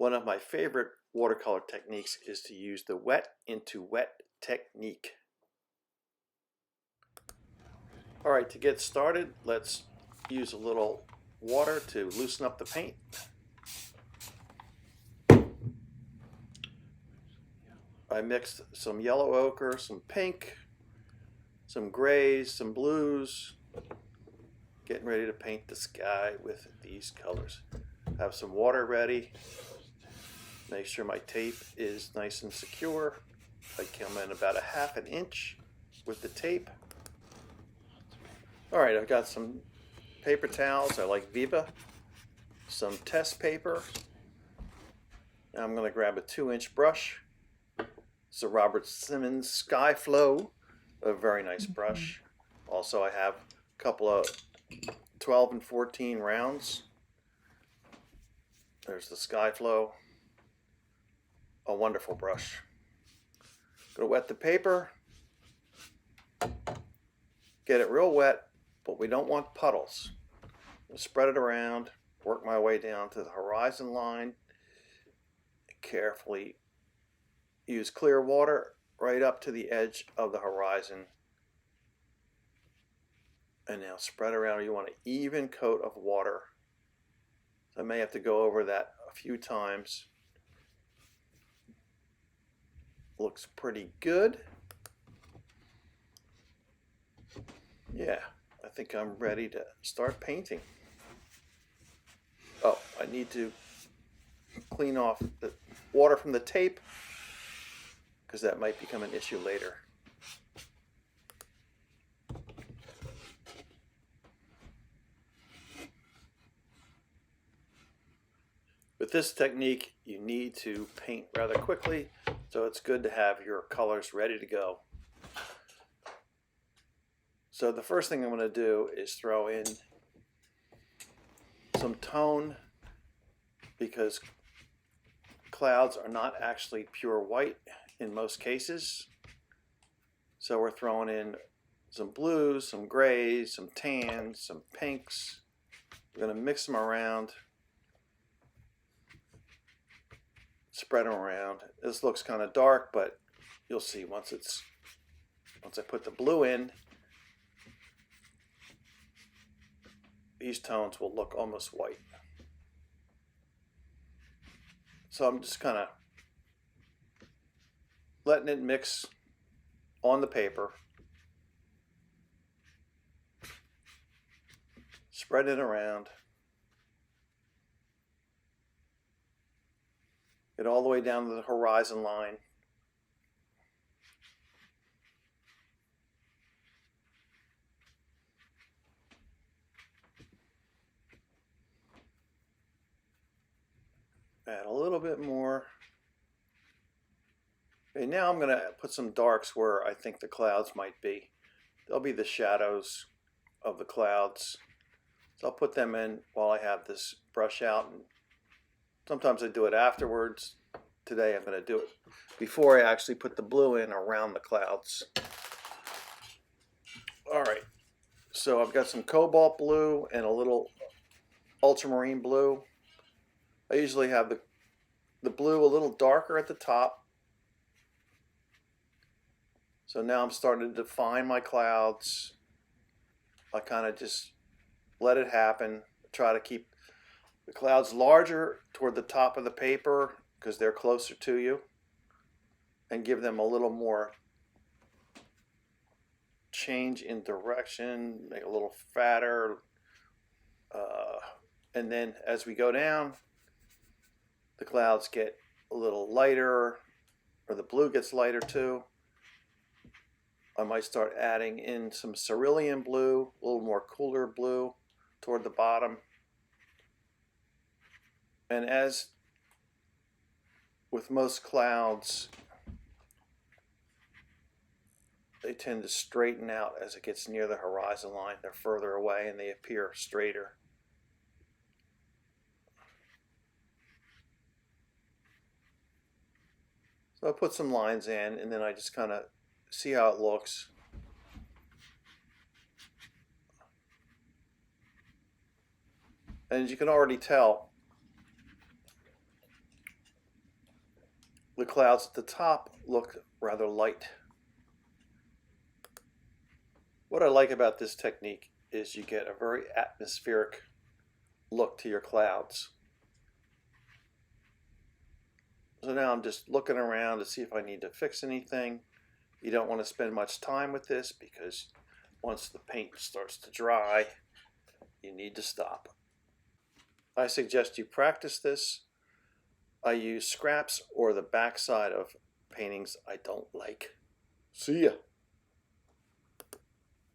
One of my favorite watercolor techniques is to use the wet into wet technique. Alright, to get started, let's use a little water to loosen up the paint. I mixed some yellow ochre, some pink, some grays, some blues. Getting ready to paint the sky with these colors. Have some water ready. Make sure my tape is nice and secure. I come in about 1/2 inch with the tape. Alright, I've got some paper towels. I like Viva. Some test paper. Now I'm going to grab a 2-inch brush. It's a Robert Simmons Sky Flow, a very nice brush. Also I have a couple of 12 and 14 rounds. There's the Sky Flow. A wonderful brush. Gonna wet the paper. Get it real wet, but we don't want puddles. I'll spread it around, work my way down to the horizon line. Carefully use clear water right up to the edge of the horizon. And now spread around. You want an even coat of water. I may have to go over that a few times. Looks pretty good. Yeah, I think I'm ready to start painting. Oh, I need to clean off the water from the tape because that might become an issue later. With this technique, you need to paint rather quickly, so it's good to have your colors ready to go. So the first thing I'm going to do is throw in some tone, because clouds are not actually pure white in most cases. So we're throwing in some blues, some grays, some tans, some pinks. We're going to mix them around. Spread them around. This looks kind of dark, but you'll see once I put the blue in, these tones will look almost white. So I'm just kind of letting it mix on the paper, spread it around. Get all the way down to the horizon line. Add a little bit more. Okay, now I'm going to put some darks where I think the clouds might be. They'll be the shadows of the clouds. So I'll put them in while I have this brush out, and sometimes I do it afterwards. Today I'm going to do it before I actually put the blue in around the clouds. Alright, so I've got some cobalt blue and a little ultramarine blue. I usually have the blue a little darker at the top. So now I'm starting to define my clouds. I kind of just let it happen. Try to keep the clouds larger toward the top of the paper because they're closer to you, and give them a little more change in direction, make it a little fatter. And then as we go down, the clouds get a little lighter, or the blue gets lighter too. I might start adding in some cerulean blue, a little more cooler blue toward the bottom. And as with most clouds, they tend to straighten out as it gets near the horizon line. They're further away and they appear straighter. So I put some lines in, and then I just kind of see how it looks. And as you can already tell, The clouds at the top look rather light. What I like about this technique is you get a very atmospheric look to your clouds. So now I'm just looking around to see if I need to fix anything. You don't want to spend much time with this because once the paint starts to dry, you need to stop. I suggest you practice this. I use scraps or the backside of paintings I don't like. See ya.